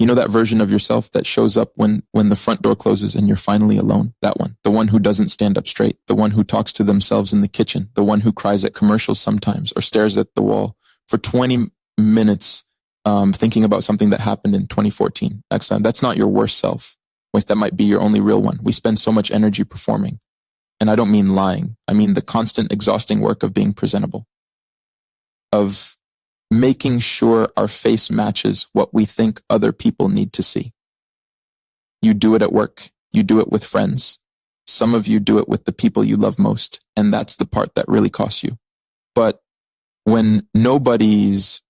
You know that version of yourself that shows up when the front door closes and you're finally alone? That one. The one who doesn't stand up straight. The one who talks to themselves in the kitchen. The one who cries at commercials sometimes or stares at the wall for 20 minutes thinking about something that happened in 2014. Excellent. That's not your worst self. That might be your only real one. We spend so much energy performing. And I don't mean lying. I mean the constant exhausting work of being presentable. Of making sure our face matches what we think other people need to see. You do it at work. You do it with friends. Some of you do it with the people you love most. And that's the part that really costs you. But when nobody's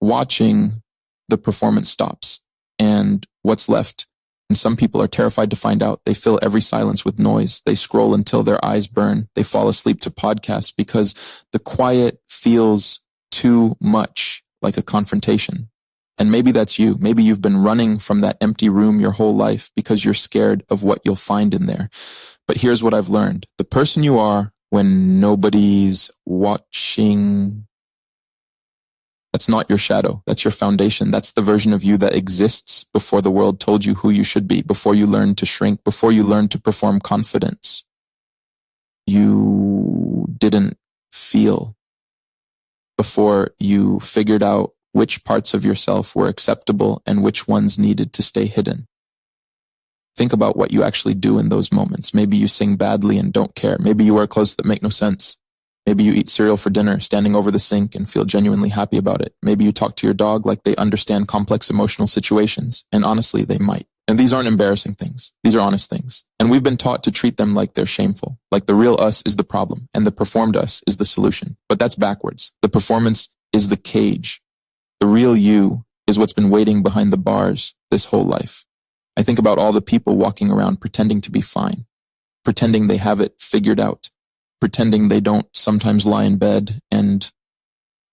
watching, the performance stops. And what's left? And some people are terrified to find out. They fill every silence with noise. They scroll until their eyes burn. They fall asleep to podcasts because the quiet feels too much like a confrontation. And maybe that's you. Maybe you've been running from that empty room your whole life because you're scared of what you'll find in there. But here's what I've learned. The person you are when nobody's watching, that's not your shadow. That's your foundation. That's the version of you that exists before the world told you who you should be, before you learned to shrink, before you learned to perform confidence. You didn't feel. Before you figured out which parts of yourself were acceptable and which ones needed to stay hidden. Think about what you actually do in those moments. Maybe you sing badly and don't care. Maybe you wear clothes that make no sense. Maybe you eat cereal for dinner, standing over the sink and feel genuinely happy about it. Maybe you talk to your dog like they understand complex emotional situations. And honestly, they might. And these aren't embarrassing things. These are honest things. And we've been taught to treat them like they're shameful. Like the real us is the problem and the performed us is the solution. But that's backwards. The performance is the cage. The real you is what's been waiting behind the bars this whole life. I think about all the people walking around pretending to be fine, pretending they have it figured out, pretending they don't sometimes lie in bed and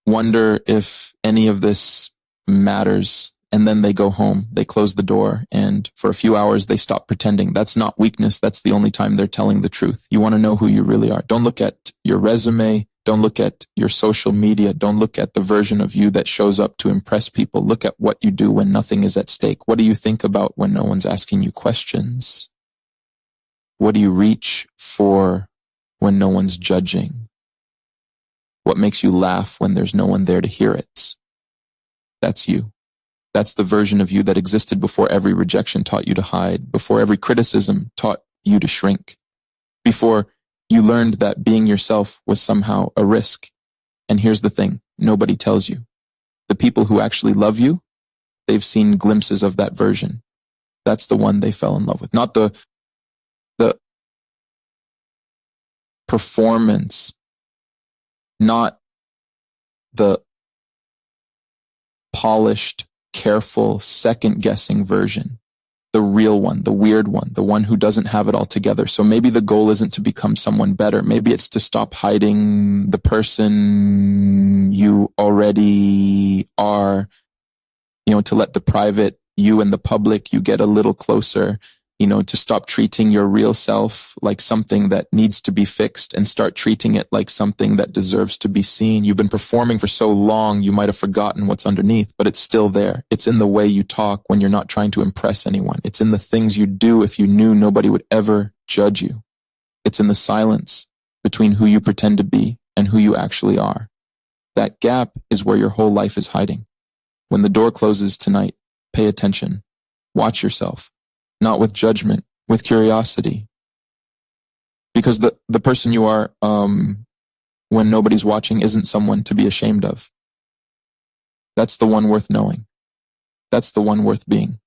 wonder if any of this matters. And then they go home, they close the door, and for a few hours they stop pretending. That's not weakness. That's the only time they're telling the truth. You want to know who you really are. Don't look at your resume. Don't look at your social media. Don't look at the version of you that shows up to impress people. Look at what you do when nothing is at stake. What do you think about when no one's asking you questions? What do you reach for when no one's judging? What makes you laugh when there's no one there to hear it? That's you. That's the version of you that existed before every rejection taught you to hide, before every criticism taught you to shrink, before you learned that being yourself was somehow a risk. And here's the thing, nobody tells you. The people who actually love you, they've seen glimpses of that version. That's the one they fell in love with, not the performance, not the polished, careful, second-guessing version. The real one, the weird one, the one who doesn't have it all together. So maybe the goal isn't to become someone better. Maybe it's to stop hiding the person you already are, to let the private you and the public you get a little closer, to stop treating your real self like something that needs to be fixed and start treating it like something that deserves to be seen. You've been performing for so long, you might have forgotten what's underneath, but it's still there. It's in the way you talk when you're not trying to impress anyone. It's in the things you do if you knew nobody would ever judge you. It's in the silence between who you pretend to be and who you actually are. That gap is where your whole life is hiding. When the door closes tonight, pay attention. Watch yourself. Not with judgment, with curiosity. Because the person you are when nobody's watching isn't someone to be ashamed of. That's the one worth knowing. That's the one worth being.